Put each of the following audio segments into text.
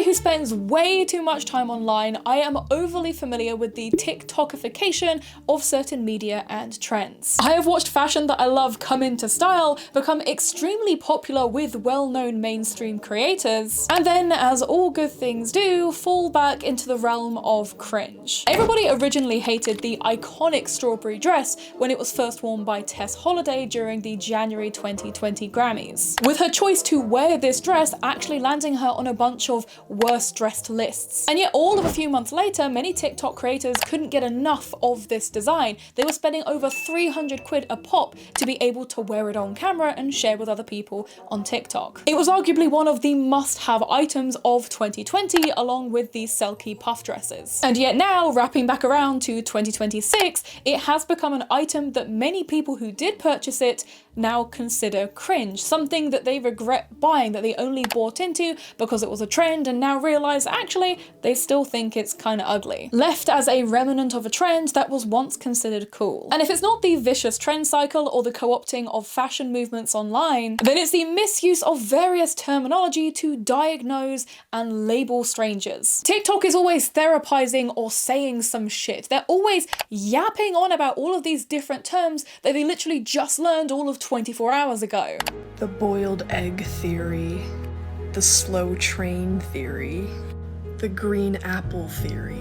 who spends way too much time online, I am overly familiar with the TikTokification of certain media and trends. I have watched fashion that I love come into style, become extremely popular with well-known mainstream creators, and then, as all good things do, fall back into the realm of cringe. Everybody originally hated the iconic strawberry dress when it was first worn by Tess Holliday during the January 2020 Grammys, with her choice to wear this dress actually landing her on a bunch of worst dressed lists. And yet all of a few months later, many TikTok creators couldn't get enough of this design. They were spending over 300 quid a pop to be able to wear it on camera and share with other people on TikTok. It was arguably one of the must-have items of 2020, along with the Selkie puff dresses. And yet now, wrapping back around to 2026, it has become an item that many people who did purchase it now consider cringe, something that they regret buying, that they only bought into because it was a trend and now realize actually they still think it's kind of ugly. Left as a remnant of a trend that was once considered cool. And if it's not the vicious trend cycle or the co-opting of fashion movements online, then it's the misuse of various terminology to diagnose and label strangers. TikTok is always therapizing or saying some shit. They're always yapping on about all of these different terms that they literally just learned all of 24 hours ago. The boiled egg theory, the slow train theory, the green apple theory.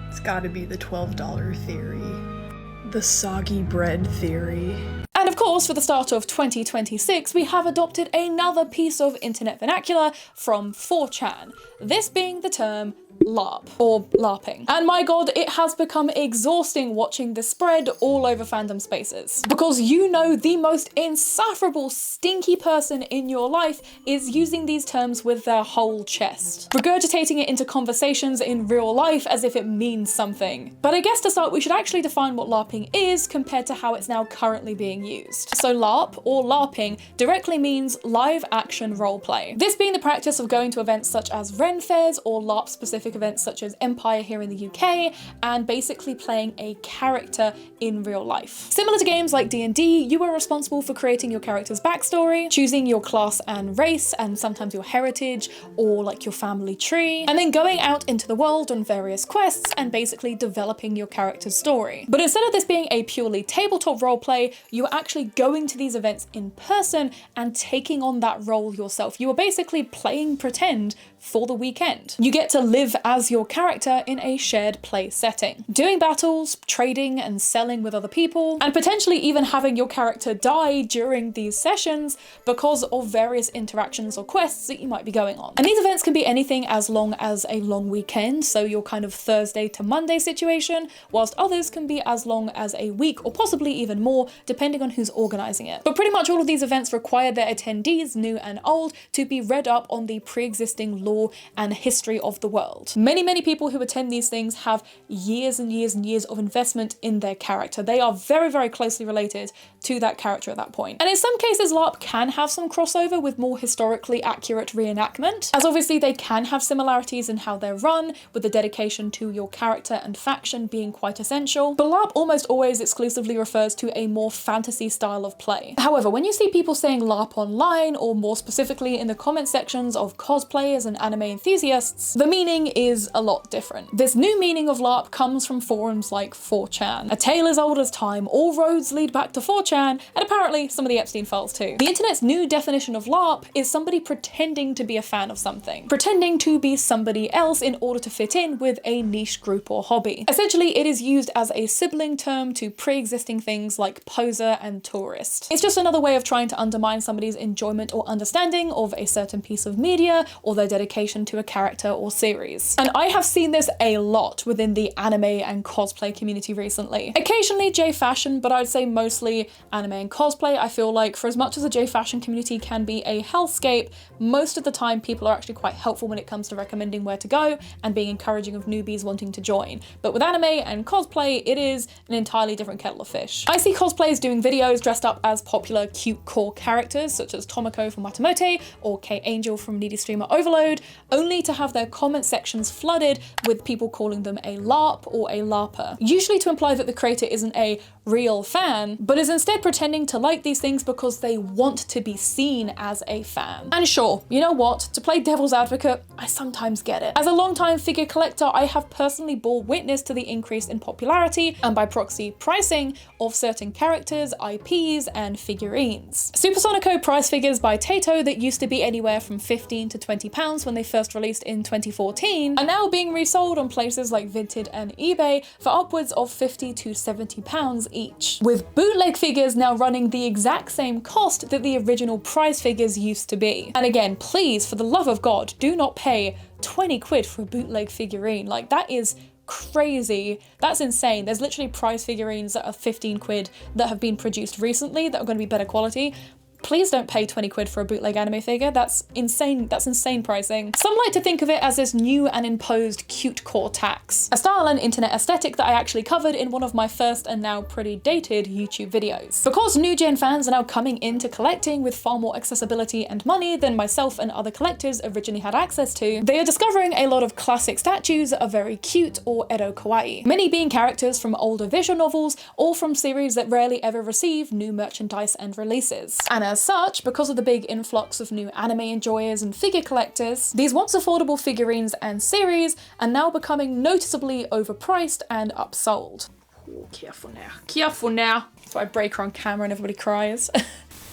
It's gotta be the $12 theory, the soggy bread theory. And of course, for the start of 2026, we have adopted another piece of internet vernacular from 4chan, this being the term Larp, or Larping. And my god, it has become exhausting watching this spread all over fandom spaces. Because you know the most insufferable, stinky person in your life is using these terms with their whole chest, regurgitating it into conversations in real life as if it means something. But I guess to start, we should actually define what Larping is compared to how it's now currently being used. So Larp, or Larping, directly means live action roleplay. This being the practice of going to events such as Ren Fairs or Larp specific events such as Empire here in the UK, and basically playing a character in real life. Similar to games like D&D, you are responsible for creating your character's backstory, choosing your class and race, and sometimes your heritage, or like your family tree, and then going out into the world on various quests and basically developing your character's story. But instead of this being a purely tabletop roleplay, you are actually going to these events in person and taking on that role yourself. You are basically playing pretend for the weekend. You get to live as your character in a shared play setting, doing battles, trading and selling with other people, and potentially even having your character die during these sessions because of various interactions or quests that you might be going on. And these events can be anything as long as a long weekend, so your kind of Thursday to Monday situation, whilst others can be as long as a week or possibly even more, depending on who's organizing it. But pretty much all of these events require their attendees, new and old, to be read up on the pre-existing lore and history of the world. Many people who attend these things have years and years and years of investment in their character. They are very closely related to that character at that point. And in some cases, LARP can have some crossover with more historically accurate reenactment, as obviously they can have similarities in how they're run, with the dedication to your character and faction being quite essential. But LARP almost always exclusively refers to a more fantasy style of play. However, when you see people saying LARP online, or more specifically in the comment sections of cosplayers and anime enthusiasts, the meaning is a lot different. This new meaning of LARP comes from forums like 4chan. A tale as old as time, all roads lead back to 4chan, and apparently some of the Epstein files too. The internet's new definition of LARP is somebody pretending to be a fan of something, pretending to be somebody else in order to fit in with a niche group or hobby. Essentially, it is used as a sibling term to pre-existing things like poser and tourist. It's just another way of trying to undermine somebody's enjoyment or understanding of a certain piece of media or their dedication to a character or series. And I have seen this a lot within the anime and cosplay community recently. Occasionally J-fashion, but I'd say mostly anime and cosplay. I feel like for as much as the J-fashion community can be a hellscape, most of the time people are actually quite helpful when it comes to recommending where to go and being encouraging of newbies wanting to join. But with anime and cosplay, it is an entirely different kettle of fish. I see cosplayers doing videos figures dressed up as popular cute core characters such as Tomoko from Watamote or K-Angel from Needy Streamer Overload, only to have their comment sections flooded with people calling them a LARP or a LARPer, usually to imply that the creator isn't a real fan, but is instead pretending to like these things because they want to be seen as a fan. And sure, you know what, to play devil's advocate, I sometimes get it. As a longtime figure collector, I have personally bore witness to the increase in popularity, and by proxy pricing, of certain characters, IPs, and figurines. Supersonico price figures by Taito that used to be anywhere from 15 to 20 pounds when they first released in 2014 are now being resold on places like Vinted and eBay for upwards of 50 to 70 pounds each, with bootleg figures now running the exact same cost that the original price figures used to be. And again, please, for the love of God, do not pay 20 quid for a bootleg figurine. Like, that is crazy. That's insane. There's literally price figurines that are 15 quid that have been produced recently that are going to be better quality. Please don't pay 20 quid for a bootleg anime figure. That's insane. That's insane pricing. Some like to think of it as this new and imposed cute core tax, a style and internet aesthetic that I actually covered in one of my first and now pretty dated YouTube videos. Because new gen fans are now coming into collecting with far more accessibility and money than myself and other collectors originally had access to, they are discovering a lot of classic statues that are very cute or edo kawaii, many being characters from older visual novels or from series that rarely ever receive new merchandise and releases. And as such, because of the big influx of new anime enjoyers and figure collectors, these once affordable figurines and series are now becoming noticeably overpriced and upsold. Oh, careful now. Careful now. So I break her on camera and everybody cries.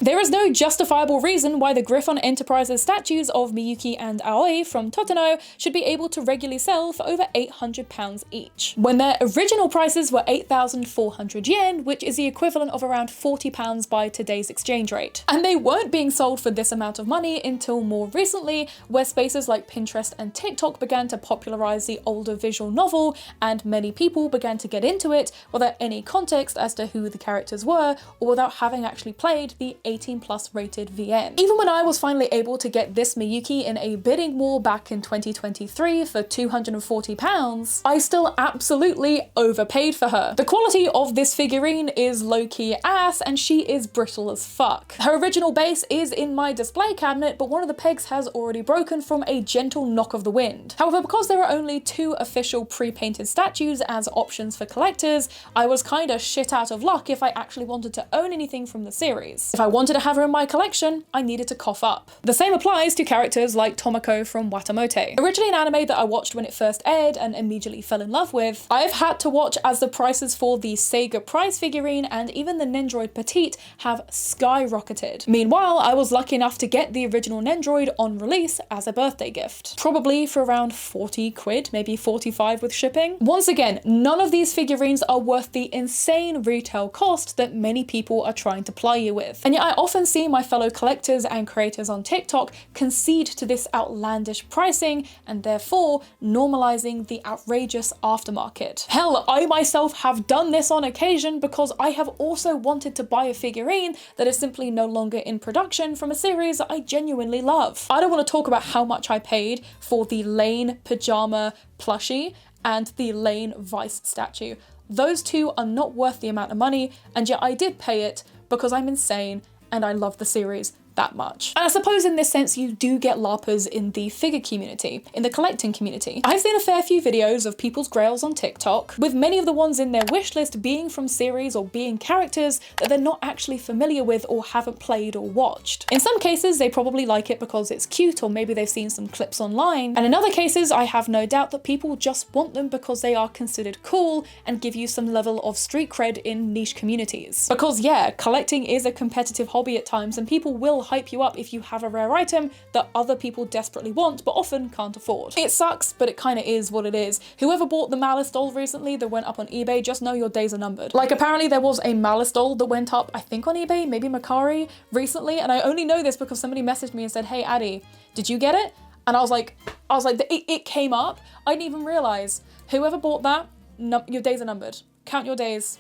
There is no justifiable reason why the Griffon Enterprises statues of Miyuki and Aoi from Toteno should be able to regularly sell for over £800 each, when their original prices were 8,400 yen, which is the equivalent of around £40 by today's exchange rate. And they weren't being sold for this amount of money until more recently, where spaces like Pinterest and TikTok began to popularize the older visual novel, and many people began to get into it without any context as to who the characters were, or without having actually played the 18+ rated VN. Even when I was finally able to get this Miyuki in a bidding war back in 2023 for £240, I still absolutely overpaid for her. The quality of this figurine is low-key ass, and she is brittle as fuck. Her original base is in my display cabinet, but one of the pegs has already broken from a gentle knock of the wind. However, because there are only 2 official pre-painted statues as options for collectors, I was kinda shit out of luck if I actually wanted to own anything from the series. If I wanted to have her in my collection, I needed to cough up. The same applies to characters like Tomoko from Watamote. Originally an anime that I watched when it first aired and immediately fell in love with, I've had to watch as the prices for the Sega prize figurine and even the Nendroid Petite have skyrocketed. Meanwhile, I was lucky enough to get the original Nendroid on release as a birthday gift, probably for around 40 quid, maybe 45 with shipping. Once again, none of these figurines are worth the insane retail cost that many people are trying to ply you with. And yet I often see my fellow collectors and creators on TikTok concede to this outlandish pricing and therefore normalizing the outrageous aftermarket. Hell, I myself have done this on occasion because I have also wanted to buy a figurine that is simply no longer in production from a series that I genuinely love. I don't want to talk about how much I paid for the Lane pajama plushie and the Lane Vice statue. Those two are not worth the amount of money, and yet I did pay it because I'm insane and I love the series that much. And I suppose in this sense you do get LARPers in the figure community, in the collecting community. I've seen a fair few videos of people's grails on TikTok, with many of the ones in their wishlist being from series or being characters that they're not actually familiar with or haven't played or watched. In some cases they probably like it because it's cute, or maybe they've seen some clips online, and in other cases I have no doubt that people just want them because they are considered cool and give you some level of street cred in niche communities. Because yeah, collecting is a competitive hobby at times, and people will hype you up if you have a rare item that other people desperately want but often can't afford. It sucks, but it kind of is what it is. Whoever bought the Malice doll recently that went up on eBay, just know your days are numbered. Like, apparently there was a Malice doll that went up, I think on eBay, maybe Macari recently, and I only know this because somebody messaged me and said, "Hey Addie, did you get it?" And I was like, it came up. I didn't even realize. Whoever bought that, your days are numbered. Count your days.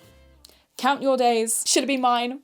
Count your days. Should it be mine?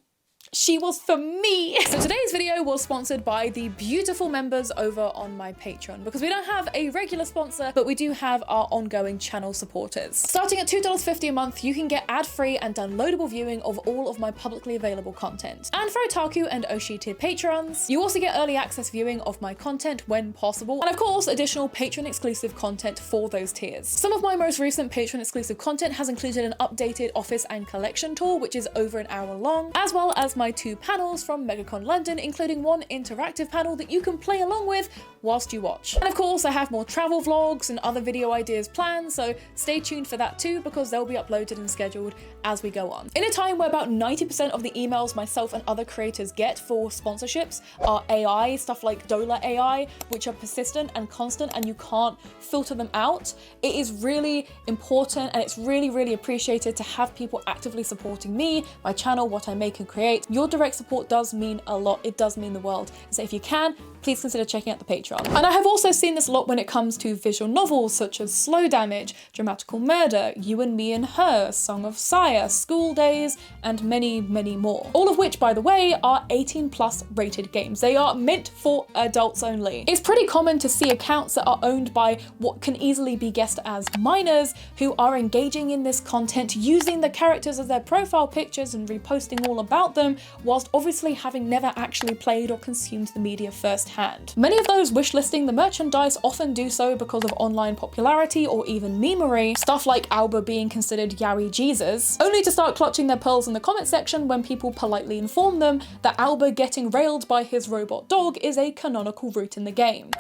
She was for me. So today's video was sponsored by the beautiful members over on my Patreon, because we don't have a regular sponsor, but we do have our ongoing channel supporters. Starting at $2.50 a month, you can get ad-free and downloadable viewing of all of my publicly available content. And for Otaku and Oshi tier patrons, you also get early access viewing of my content when possible, and of course additional patron exclusive content for those tiers. Some of my most recent patron exclusive content has included an updated office and collection tour, which is over an hour long, as well as my 2 panels from MegaCon London, including one interactive panel that you can play along with whilst you watch. And of course I have more travel vlogs and other video ideas planned, so stay tuned for that too, because they'll be uploaded and scheduled as we go on. In a time where about 90% of the emails myself and other creators get for sponsorships are AI, stuff like Dollar AI, which are persistent and constant and you can't filter them out, it is really important and it's really appreciated to have people actively supporting me, my channel, what I make and create. Your direct support does mean a lot. It does mean the world. So if you can, please consider checking out the Patreon. And I have also seen this a lot when it comes to visual novels such as Slow Damage, Dramatical Murder, You and Me and Her, Song of Sire, School Days, and many more. All of which, by the way, are 18+ rated games. They are meant for adults only. It's pretty common to see accounts that are owned by what can easily be guessed as minors who are engaging in this content, using the characters as their profile pictures and reposting all about them, whilst obviously having never actually played or consumed the media firsthand. Many of those wishlisting the merchandise often do so because of online popularity or even memery, stuff like Alba being considered yaoi Jesus, only to start clutching their pearls in the comment section when people politely inform them that Alba getting railed by his robot dog is a canonical route in the game.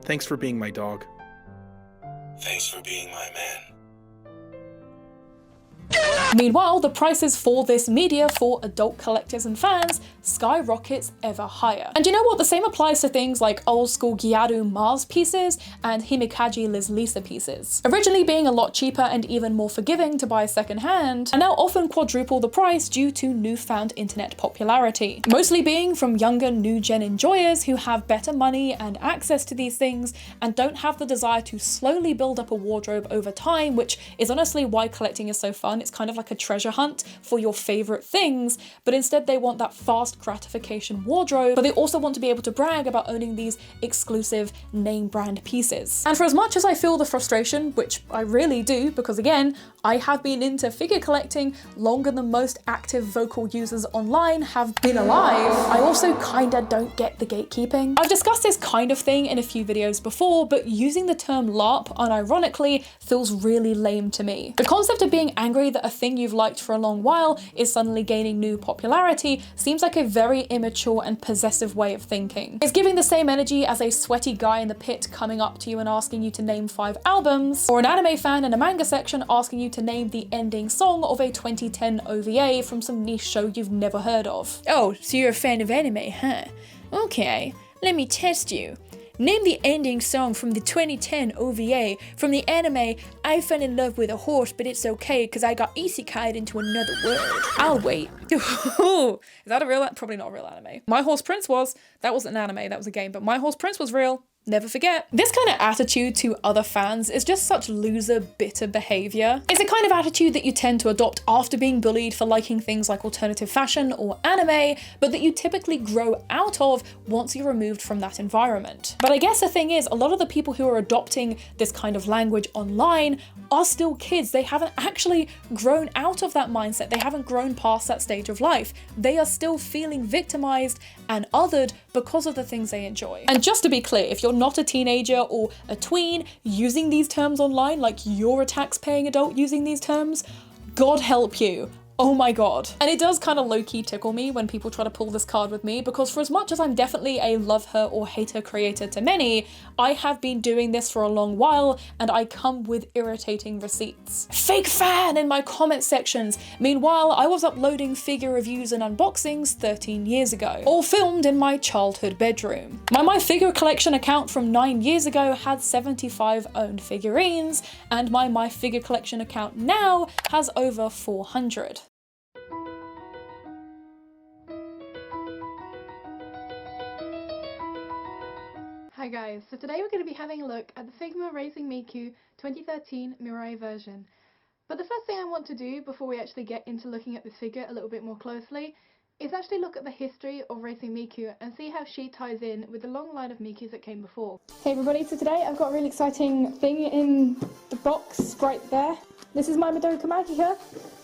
Thanks for being my dog. Thanks for being my man. Meanwhile, the prices for this media for adult collectors and fans skyrockets ever higher. And you know what? The same applies to things like old school Gyaru Mars pieces and Himikaji Liz Lisa pieces. Originally being a lot cheaper and even more forgiving to buy secondhand, and now often quadruple the price due to newfound internet popularity. Mostly being from younger new gen enjoyers who have better money and access to these things and don't have the desire to slowly build up a wardrobe over time, which is honestly why collecting is so fun. It's kind of like a treasure hunt for your favorite things, but instead they want that fast gratification wardrobe, but they also want to be able to brag about owning these exclusive name brand pieces. And for as much as I feel the frustration, which I really do, because again, I have been into figure collecting longer than most active vocal users online have been alive, I also kinda don't get the gatekeeping. I've discussed this kind of thing in a few videos before, but using the term LARP unironically feels really lame to me. The concept of being angry that a thing you've liked for a long while is suddenly gaining new popularity seems like a very immature and possessive way of thinking. It's giving the same energy as a sweaty guy in the pit coming up to you and asking you to name 5 albums, or an anime fan in a manga section asking you to name the ending song of a 2010 OVA from some niche show you've never heard of. Oh, so you're a fan of anime, huh? Okay, let me test you. Name the ending song from the 2010 OVA from the anime I Fell in Love with a Horse, but it's okay because I got isekai'd into another world. I'll wait. Is that a real? Probably not a real anime. My Horse Prince was. That wasn't an anime, that was a game, but My Horse Prince was real. Never forget. This kind of attitude to other fans is just such loser, bitter behavior. It's a kind of attitude that you tend to adopt after being bullied for liking things like alternative fashion or anime, but that you typically grow out of once you're removed from that environment. But I guess the thing is, a lot of the people who are adopting this kind of language online are still kids. They haven't actually grown out of that mindset. They haven't grown past that stage of life. They are still feeling victimized and othered because of the things they enjoy. And just to be clear, if you're not a teenager or a tween using these terms online, like you're a tax-paying adult using these terms, God help you. Oh my god. And it does kind of low-key tickle me when people try to pull this card with me, because for as much as I'm definitely a love her or hate her creator to many, I have been doing this for a long while and I come with irritating receipts. Fake fan in my comment sections. Meanwhile, I was uploading figure reviews and unboxings 13 years ago, all filmed in my childhood bedroom. My figure collection account from 9 years ago had 75 owned figurines, and my figure collection account now has over 400. Hi guys, so today we're going to be having a look at the Figma Raising Miku 2013 Mirai version. But the first thing I want to do before we actually get into looking at this figure a little bit more closely is actually look at the history of racing Miku and see how she ties in with the long line of Mikus that came before. Hey everybody, so today I've got a really exciting thing in the box right there. This is my Madoka Magica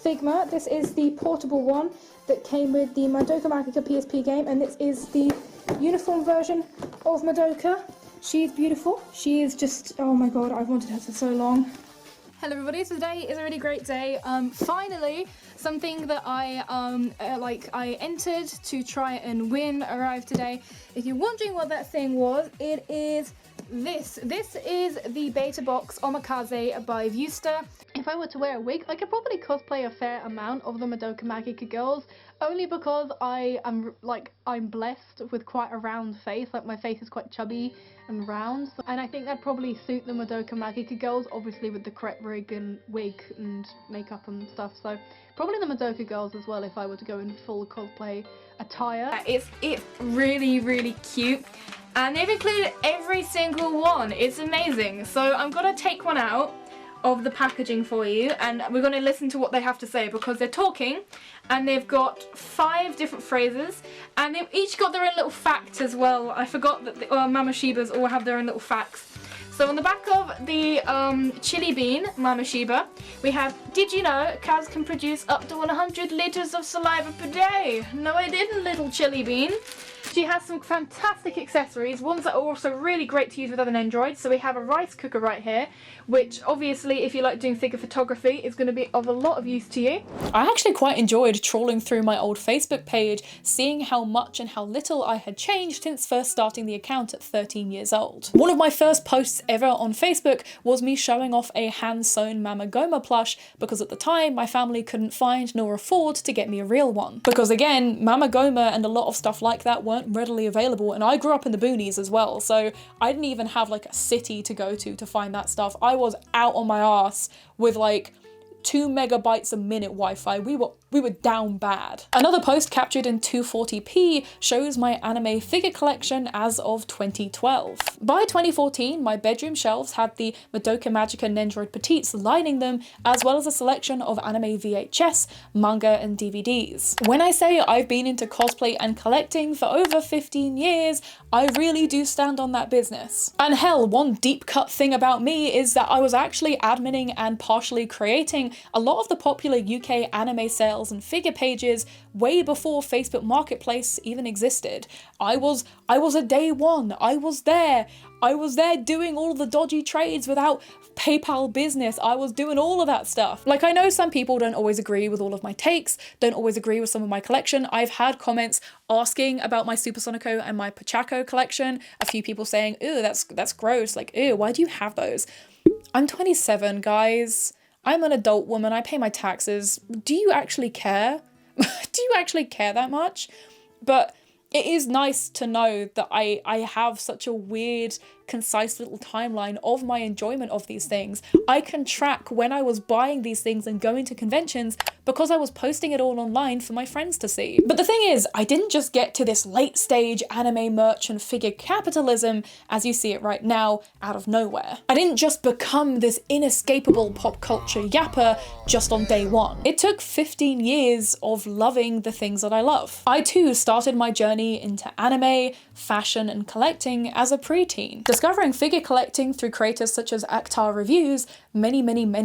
Figma. This is the portable one that came with the Madoka Magica PSP game, and this is the uniform version of Madoka. She's beautiful. She is just, oh my god, I've wanted her for so long. Hello everybody, so today is a really great day. Finally, something that I entered to try and win arrived today. If you're wondering what that thing was, it is this. This is the beta box Omikaze by Viewster. If I were to wear a wig, I could probably cosplay a fair amount of the Madoka Magica girls, only because I'm blessed with quite a round face. Like, my face is quite chubby and round, and I think that'd probably suit the Madoka Magica girls, obviously with the correct rig and wig and makeup and stuff. So probably the Madoka girls as well if I were to go in full cosplay attire. It's really, really cute, and they've included every single one. It's amazing. So I'm gonna take one out of the packaging for you, and we're going to listen to what they have to say, because they're talking and they've got 5 different phrases, and they've each got their own little facts as well. I forgot that the Mamashibas all have their own little facts. So on the back of the chili bean Mamashiba, we have, did you know cows can produce up to 100 litres of saliva per day? No, I didn't, little chili bean. She has some fantastic accessories, ones that are also really great to use with other androids. So we have a rice cooker right here, which obviously if you like doing figure photography is going to be of a lot of use to you. I actually quite enjoyed trawling through my old Facebook page, seeing how much and how little I had changed since first starting the account at 13 years old. One of my first posts ever on Facebook was me showing off a hand-sewn Mamagoma plush, because at the time my family couldn't find nor afford to get me a real one. Because again, Mamagoma and a lot of stuff like that weren't readily available, and I grew up in the boonies as well, so I didn't even have like a city to go to find that stuff. I was out on my ass with like 2 megabytes a minute Wi-Fi. We were down bad. Another post captured in 240p shows my anime figure collection as of 2012. By 2014, my bedroom shelves had the Madoka Magica Nendoroid Petites lining them, as well as a selection of anime VHS, manga and DVDs. When I say I've been into cosplay and collecting for over 15 years, I really do stand on that business. And hell, one deep cut thing about me is that I was actually adminning and partially creating a lot of the popular UK anime sales and figure pages way before Facebook Marketplace even existed. I was a day one. I was there doing all the dodgy trades without PayPal business. I was doing all of that stuff. Like, I know some people don't always agree with all of my takes, don't always agree with some of my collection. I've had comments asking about my Supersonico and my Pachaco collection. A few people saying, ew, that's gross. Like, ew, why do you have those? I'm 27, guys. I'm an adult woman, I pay my taxes. Do you actually care? Do you actually care that much? But it is nice to know that I have such a weird, concise little timeline of my enjoyment of these things. I can track when I was buying these things and going to conventions because I was posting it all online for my friends to see. But the thing is, I didn't just get to this late stage anime merch and figure capitalism as you see it right now out of nowhere. I didn't just become this inescapable pop culture yapper just on day one. It took 15 years of loving the things that I love. I too started my journey into anime, fashion and collecting as a preteen, discovering figure collecting through creators such as Actar Reviews many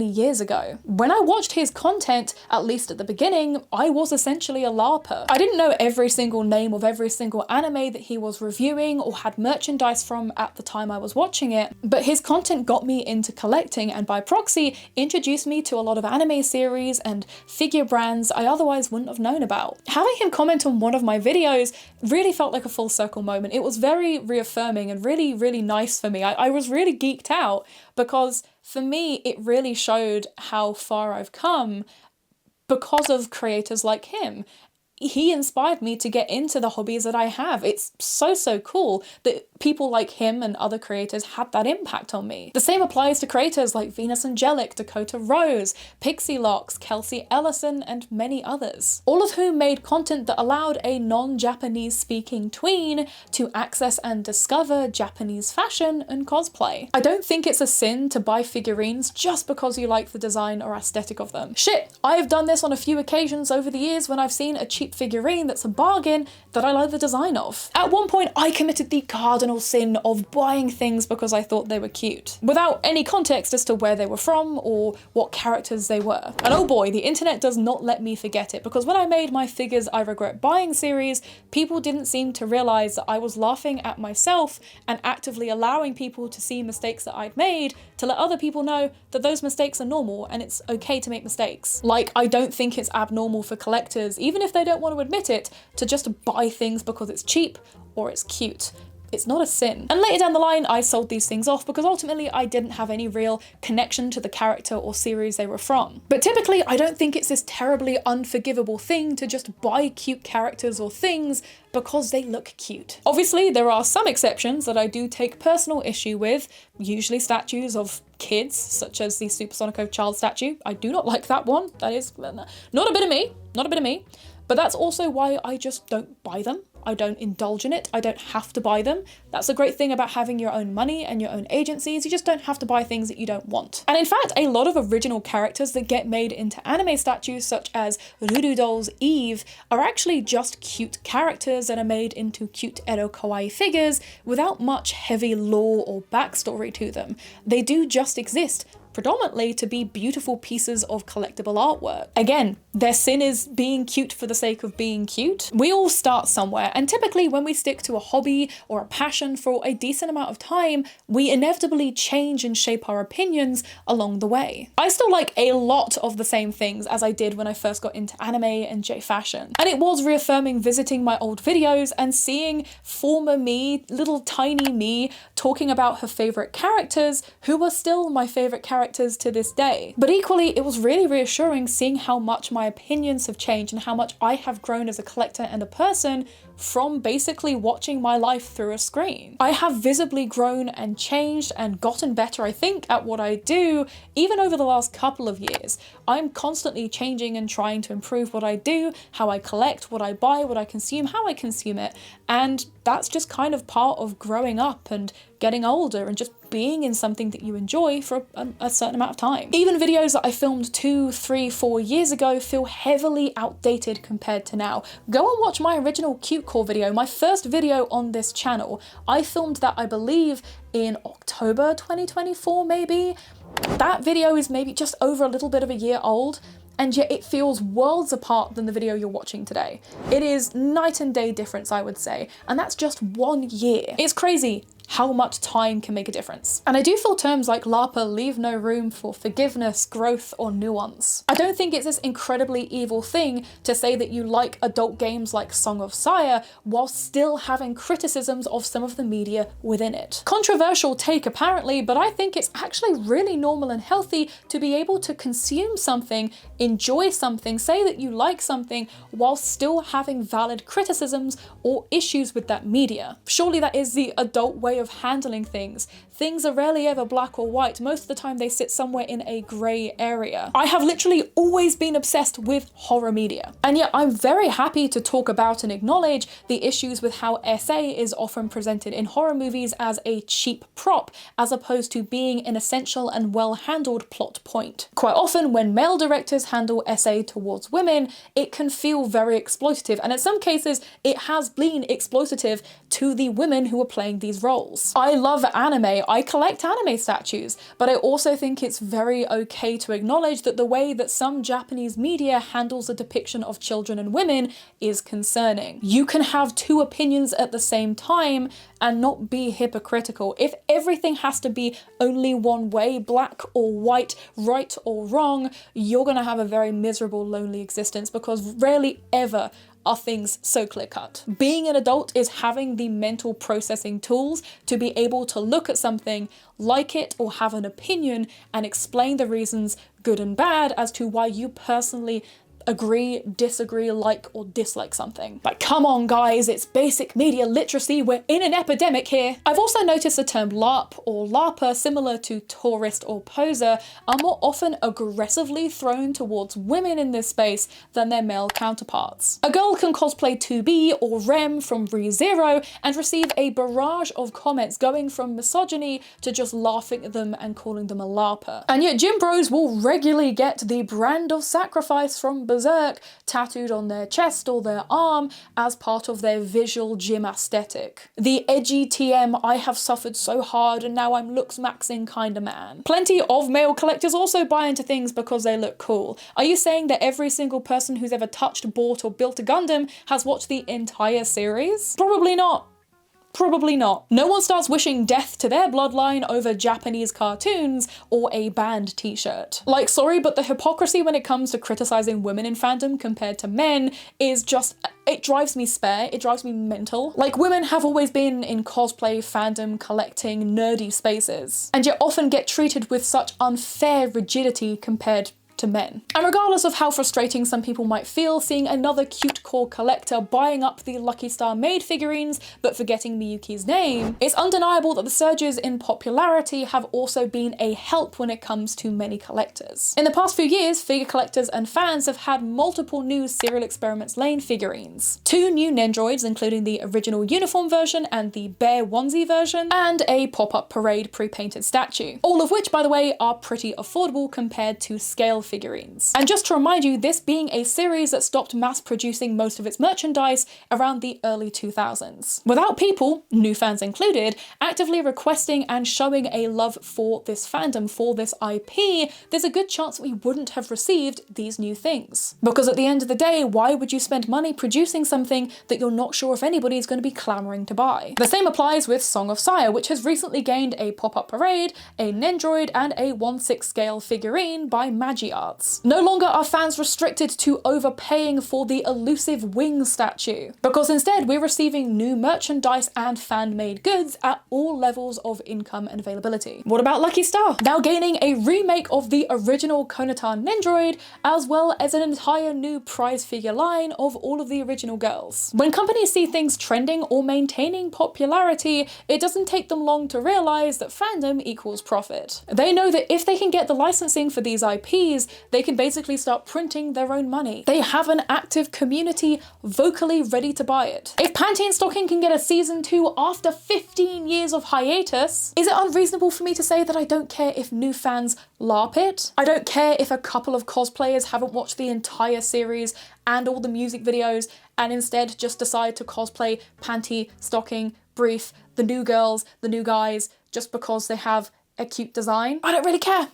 years ago. When I watched his content, at least at the beginning, I was essentially a LARPer. I didn't know every single name of every single anime that he was reviewing or had merchandise from at the time I was watching it, but his content got me into collecting and by proxy introduced me to a lot of anime series and figure brands I otherwise wouldn't have known about. Having him comment on one of my videos really felt like a full circle moment. It was very reaffirming and really nice for me. I was really geeked out because for me it really showed how far I've come because of creators like him. He inspired me to get into the hobbies that I have. It's so cool that people like him and other creators had that impact on me. The same applies to creators like Venus Angelic, Dakota Rose, Pixie Locks, Kelsey Ellison, and many others, all of whom made content that allowed a non-Japanese speaking tween to access and discover Japanese fashion and cosplay. I don't think it's a sin to buy figurines just because you like the design or aesthetic of them. Shit, I've done this on a few occasions over the years when I've seen a cheap cheap figurine that's a bargain that I like the design of. At one point, I committed the cardinal sin of buying things because I thought they were cute, without any context as to where they were from or what characters they were. And oh boy, the internet does not let me forget it, because when I made my Figures I Regret Buying series, people didn't seem to realize that I was laughing at myself and actively allowing people to see mistakes that I'd made to let other people know that those mistakes are normal and it's okay to make mistakes. Like, I don't think it's abnormal for collectors, even if they don't want to admit it, to just buy things because it's cheap or it's cute. It's not a sin. And later down the line, I sold these things off because ultimately I didn't have any real connection to the character or series they were from. But typically, I don't think it's this terribly unforgivable thing to just buy cute characters or things because they look cute. Obviously, there are some exceptions that I do take personal issue with, usually statues of kids, such as the Supersonico child statue. I do not like that one. That is not a bit of me, not a bit of me. But that's also why I just don't buy them. I don't indulge in it. I don't have to buy them. That's the great thing about having your own money and your own agencies. You just don't have to buy things that you don't want. And in fact, a lot of original characters that get made into anime statues, such as Rudu Doll's Eve, are actually just cute characters that are made into cute ero kawaii figures without much heavy lore or backstory to them. They do just exist, predominantly to be beautiful pieces of collectible artwork. Again, their sin is being cute for the sake of being cute. We all start somewhere, and typically when we stick to a hobby or a passion for a decent amount of time, we inevitably change and shape our opinions along the way. I still like a lot of the same things as I did when I first got into anime and J-fashion, and it was reaffirming visiting my old videos and seeing former me, little tiny me, talking about her favorite characters who are still my favorite characters to this day. But equally, it was really reassuring seeing how much my opinions have changed and how much I have grown as a collector and a person from basically watching my life through a screen. I have visibly grown and changed and gotten better, I think, at what I do, even over the last couple of years. I'm constantly changing and trying to improve what I do, how I collect, what I buy, what I consume, how I consume it, and that's just kind of part of growing up and getting older and just being in something that you enjoy for a certain amount of time. Even videos that I filmed 2, 3, 4 years ago feel heavily outdated compared to now. Go and watch my original cute core video, my first video on this channel. I filmed that, I believe, in October 2024, maybe. That video is maybe just over a little bit of a year old, and yet it feels worlds apart than the video you're watching today. It is night and day difference, I would say, and that's just 1 year. It's crazy how much time can make a difference. And I do feel terms like Larper leave no room for forgiveness, growth, or nuance. I don't think it's this incredibly evil thing to say that you like adult games like Song of Sire while still having criticisms of some of the media within it. Controversial take apparently, but I think it's actually really normal and healthy to be able to consume something, enjoy something, say that you like something while still having valid criticisms or issues with that media. Surely that is the adult way of handling things. Things are rarely ever black or white. Most of the time they sit somewhere in a grey area. I have literally always been obsessed with horror media, and yet I'm very happy to talk about and acknowledge the issues with how SA is often presented in horror movies as a cheap prop, as opposed to being an essential and well-handled plot point. Quite often when male directors handle SA towards women, it can feel very exploitative, and in some cases it has been exploitative to the women who are playing these roles. I love anime, I collect anime statues, but I also think it's very okay to acknowledge that the way that some Japanese media handles the depiction of children and women is concerning. You can have two opinions at the same time and not be hypocritical. If everything has to be only one way, black or white, right or wrong, you're gonna have a very miserable, lonely existence, because rarely ever are things so clear-cut. Being an adult is having the mental processing tools to be able to look at something, like it, or have an opinion and explain the reasons, good and bad, as to why you personally agree, disagree, like or dislike something. But come on guys, it's basic media literacy, we're in an epidemic here. I've also noticed the term LARP or LARPer, similar to tourist or poser, are more often aggressively thrown towards women in this space than their male counterparts. A girl can cosplay 2B or Rem from ReZero and receive a barrage of comments going from misogyny to just laughing at them and calling them a LARPer. And yet gym bros will regularly get the brand of sacrifice from berserk tattooed on their chest or their arm as part of their visual gym aesthetic. The edgy TM, I have suffered so hard and now I'm looks maxing kind of man. Plenty of male collectors also buy into things because they look cool. Are you saying that every single person who's ever touched, bought or built a Gundam has watched the entire series? Probably not. Probably not. No one starts wishing death to their bloodline over Japanese cartoons or a band t-shirt. Like, sorry, but the hypocrisy when it comes to criticizing women in fandom compared to men is just, it drives me spare, it drives me mental. Like, women have always been in cosplay, fandom, collecting, nerdy spaces, and yet often get treated with such unfair rigidity compared to men. And regardless of how frustrating some people might feel seeing another cute core collector buying up the Lucky Star maid figurines but forgetting Miyuki's name, it's undeniable that the surges in popularity have also been a help when it comes to many collectors. In the past few years, figure collectors and fans have had multiple new Serial Experiments Lane figurines, 2 new Nendroids including the original uniform version and the bear onesie version, and a pop-up parade pre-painted statue, all of which, by the way, are pretty affordable compared to scale figurines. And just to remind you, this being a series that stopped mass producing most of its merchandise around the early 2000s. Without people, new fans included, actively requesting and showing a love for this fandom, for this IP, there's a good chance that we wouldn't have received these new things. Because at the end of the day, why would you spend money producing something that you're not sure if anybody's going to be clamoring to buy? The same applies with Song of Sire, which has recently gained a pop-up parade, a Nendroid, and a 1/6 scale figurine by Magi Arts. No longer are fans restricted to overpaying for the elusive wing statue, because instead we're receiving new merchandise and fan-made goods at all levels of income and availability. What about Lucky Star? Now gaining a remake of the original Konotan Nendroid, as well as an entire new prize figure line of all of the original girls. When companies see things trending or maintaining popularity, it doesn't take them long to realize that fandom equals profit. They know that if they can get the licensing for these IPs, they can basically start printing their own money. They have an active community vocally ready to buy it. If Panty and Stocking can get a season 2 after 15 years of hiatus, is it unreasonable for me to say that I don't care if new fans LARP it? I don't care if a couple of cosplayers haven't watched the entire series and all the music videos and instead just decide to cosplay Panty, Stocking, Brief, the new girls, the new guys, just because they have a cute design. I don't really care.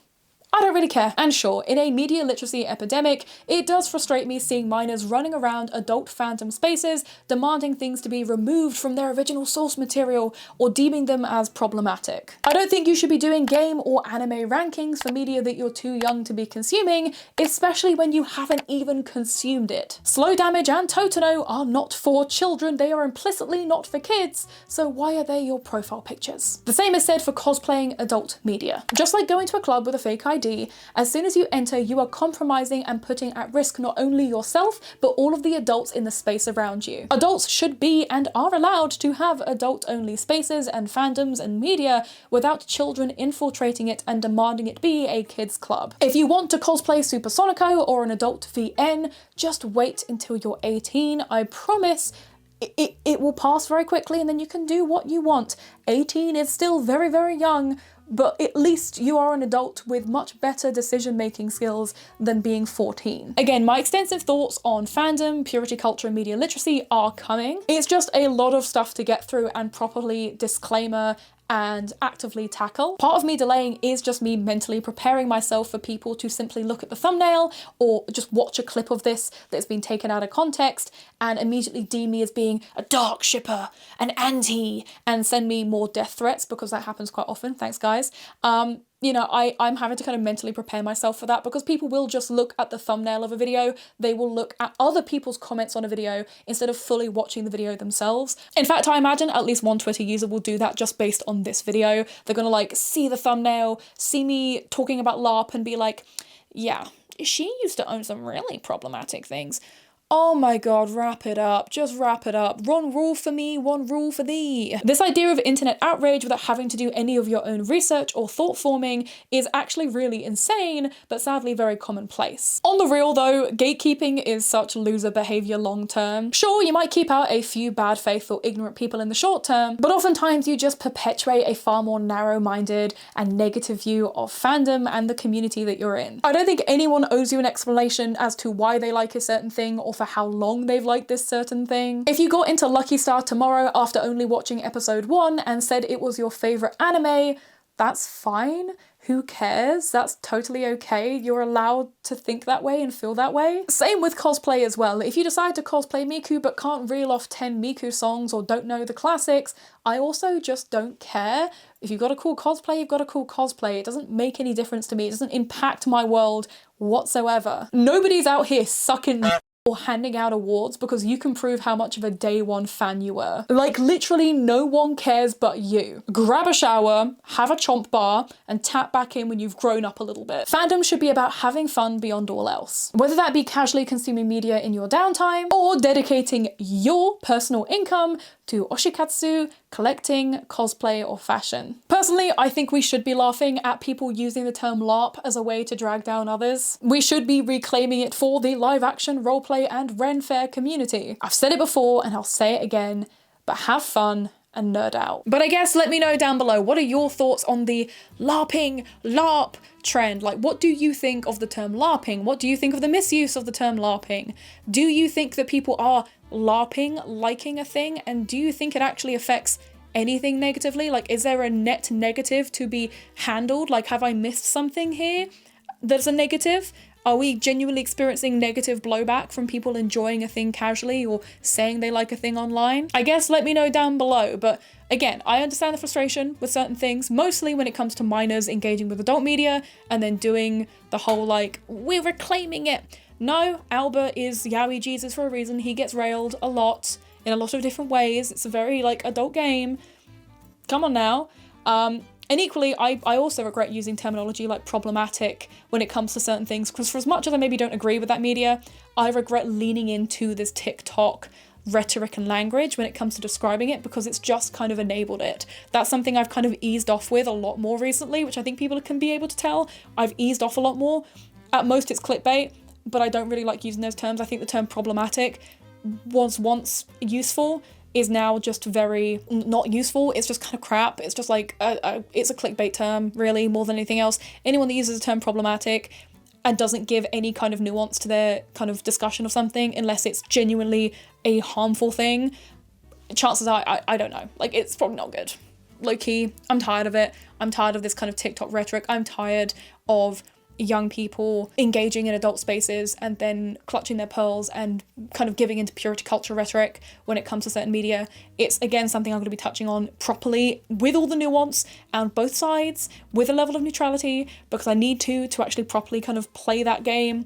I don't really care. And sure, in a media literacy epidemic, it does frustrate me seeing minors running around adult fandom spaces demanding things to be removed from their original source material or deeming them as problematic. I don't think you should be doing game or anime rankings for media that you're too young to be consuming, especially when you haven't even consumed it. Slow Damage and Totoro are not for children, they are implicitly not for kids, so why are they your profile pictures? The same is said for cosplaying adult media. Just like going to a club with a fake ID, as soon as you enter, you are compromising and putting at risk not only yourself, but all of the adults in the space around you. Adults should be and are allowed to have adult-only spaces and fandoms and media without children infiltrating it and demanding it be a kids club. If you want to cosplay Supersonico or an adult VN, just wait until you're 18. I promise it will pass very quickly and then you can do what you want. 18 is still very, very young, but at least you are an adult with much better decision-making skills than being 14. Again, my extensive thoughts on fandom, purity culture, and media literacy are coming. It's just a lot of stuff to get through and properly disclaimer and actively tackle. Part of me delaying is just me mentally preparing myself for people to simply look at the thumbnail or just watch a clip of this that's been taken out of context and immediately deem me as being a dark shipper, an anti, and send me more death threats, because that happens quite often. Thanks, guys. You know, I'm having to kind of mentally prepare myself for that, because people will just look at the thumbnail of a video, they will look at other people's comments on a video instead of fully watching the video themselves. In fact, I imagine at least one Twitter user will do that just based on this video. They're gonna like see the thumbnail, see me talking about LARP and be like, yeah, she used to own some really problematic things. Oh my god, wrap it up. Just wrap it up. One rule for me, one rule for thee. This idea of internet outrage without having to do any of your own research or thought forming is actually really insane, but sadly very commonplace. On the real though, gatekeeping is such loser behavior long term. Sure, you might keep out a few bad faith or ignorant people in the short term, but oftentimes you just perpetuate a far more narrow-minded and negative view of fandom and the community that you're in. I don't think anyone owes you an explanation as to why they like a certain thing or for how long they've liked this certain thing. If you got into Lucky Star Tomorrow after only watching episode 1 and said it was your favorite anime, that's fine. Who cares? That's totally okay. You're allowed to think that way and feel that way. Same with cosplay as well. If you decide to cosplay Miku but can't reel off 10 Miku songs or don't know the classics, I also just don't care. If you've got a cool cosplay, you've got a cool cosplay. It doesn't make any difference to me. It doesn't impact my world whatsoever. Nobody's out here sucking or handing out awards because you can prove how much of a day one fan you were. Like literally no one cares but you. Grab a shower, have a chomp bar, and tap back in when you've grown up a little bit. Fandom should be about having fun beyond all else. Whether that be casually consuming media in your downtime or dedicating your personal income to oshikatsu, collecting, cosplay, or fashion. Personally, I think we should be laughing at people using the term LARP as a way to drag down others. We should be reclaiming it for the live action, roleplay, and Ren Fair community. I've said it before and I'll say it again, but have fun and nerd out. But I guess let me know down below, what are your thoughts on the LARPing, LARP trend? Like, what do you think of the term LARPing? What do you think of the misuse of the term LARPing? Do you think that people are LARPing, liking a thing? And do you think it actually affects anything negatively? Like, is there a net negative to be handled? Like, have I missed something here that's a negative? Are we genuinely experiencing negative blowback from people enjoying a thing casually or saying they like a thing online? I guess let me know down below, but again, I understand the frustration with certain things, mostly when it comes to minors engaging with adult media and then doing the whole like, we're reclaiming it. No, Albert is Yaoi Jesus for a reason. He gets railed a lot in a lot of different ways. It's a very like adult game. Come on now. And equally, I also regret using terminology like problematic when it comes to certain things, because for as much as I maybe don't agree with that media, I regret leaning into this TikTok rhetoric and language when it comes to describing it, because it's just kind of enabled it. That's something I've kind of eased off with a lot more recently, which I think people can be able to tell. I've eased off a lot more. At most it's clickbait, but I don't really like using those terms. I think the term problematic was once useful, is now just very not useful. It's just kind of crap. It's just like, it's a clickbait term, really, more than anything else. Anyone that uses the term problematic and doesn't give any kind of nuance to their kind of discussion of something, unless it's genuinely a harmful thing, chances are, I don't know, like, it's probably not good. Low key, I'm tired of it. I'm tired of this kind of TikTok rhetoric. I'm tired of young people engaging in adult spaces and then clutching their pearls and kind of giving into purity culture rhetoric when it comes to certain media. It's again something I'm going to be touching on properly with all the nuance on both sides, with a level of neutrality, because I need to actually properly kind of play that game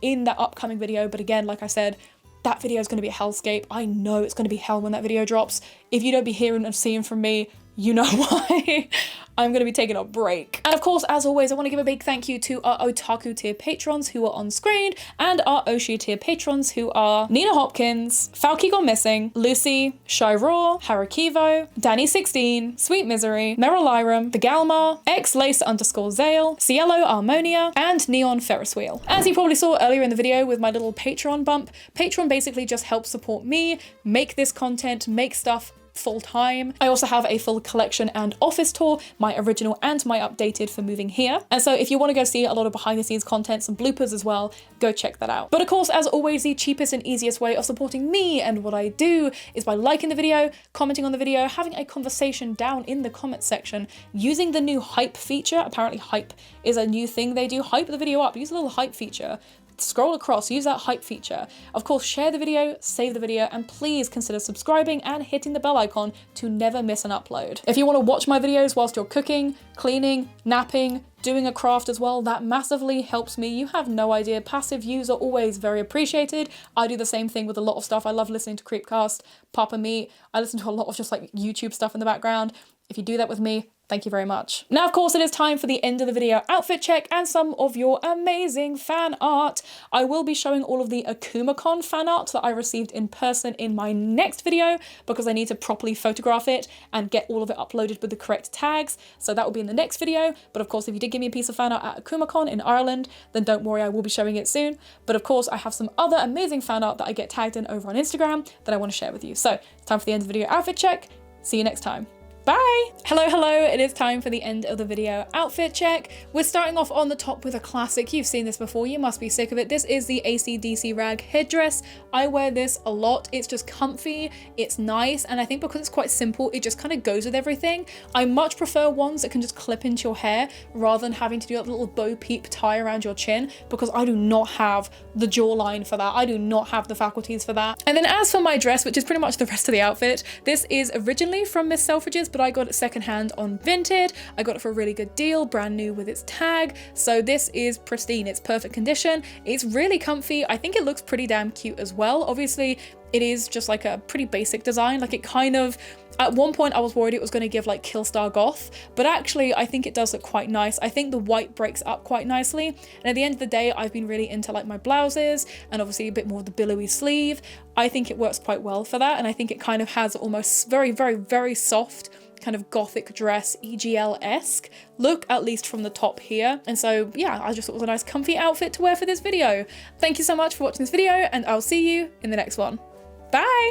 in that upcoming video. But again, like I said, that video is going to be a hellscape. I know it's going to be hell when that video drops. If you don't be hearing and seeing from me, you know why. I'm going to be taking a break. And of course, as always, I want to give a big thank you to our Otaku tier patrons who are on screen and our Oshi tier patrons who are Nina Hopkins, Falky Gone Missing, Lucy, Shy Raw, Harakivo, Danny16, Sweet Misery, Meryl Lyram, The Galmar, xlace_Zale, Cielo Harmonia, and Neon Ferris Wheel. As you probably saw earlier in the video with my little Patreon bump, Patreon basically just helps support me make this content, make stuff full time. I also have a full collection and office tour, my original and my updated for moving here. And so if you want to go see a lot of behind the scenes content, some bloopers as well, go check that out. But of course, as always, the cheapest and easiest way of supporting me and what I do is by liking the video, commenting on the video, having a conversation down in the comment section, using the new hype feature. Apparently hype is a new thing they do. Hype the video up, use the little hype feature. Scroll across, use that hype feature. Of course, share the video, save the video, and please consider subscribing and hitting the bell icon to never miss an upload. If you want to watch my videos whilst you're cooking, cleaning, napping, doing a craft as well, that massively helps me. You have no idea. Passive views are always very appreciated. I do the same thing with a lot of stuff. I love listening to Creepcast, Papa Meat. I listen to a lot of just like YouTube stuff in the background. If you do that with me, Thank you very much. Now, of course, it is time for the end of the video outfit check and some of your amazing fan art. I will be showing all of the AkumaCon fan art that I received in person in my next video because I need to properly photograph it and get all of it uploaded with the correct tags. So that will be in the next video. But of course, if you did give me a piece of fan art at AkumaCon in Ireland, then don't worry, I will be showing it soon. But of course, I have some other amazing fan art that I get tagged in over on Instagram that I want to share with you. So it's time for the end of the video outfit check. See you next time. Bye! Hello, it is time for the end of the video outfit check. We're starting off on the top with a classic. You've seen this before, you must be sick of it. This is the AC/DC rag headdress. I wear this a lot. It's just comfy, it's nice, and I think because it's quite simple, it just kind of goes with everything. I much prefer ones that can just clip into your hair rather than having to do that little bow peep tie around your chin, because I do not have the jawline for that. I do not have the faculties for that. And then as for my dress, which is pretty much the rest of the outfit, this is originally from Miss Selfridges, but I got it secondhand on Vinted. I got it for a really good deal, brand new with its tag. So this is pristine, it's perfect condition. It's really comfy. I think it looks pretty damn cute as well. Obviously, it is just like a pretty basic design. Like it kind of, at one point I was worried it was going to give like Killstar Goth, but actually I think it does look quite nice. I think the white breaks up quite nicely. And at the end of the day, I've been really into like my blouses and obviously a bit more of the billowy sleeve. I think it works quite well for that. And I think it kind of has almost very soft kind of gothic dress, EGL-esque look, at least from the top here. And so yeah, I just thought it was a nice comfy outfit to wear for this video. Thank you so much for watching this video, and I'll see you in the next one. Bye!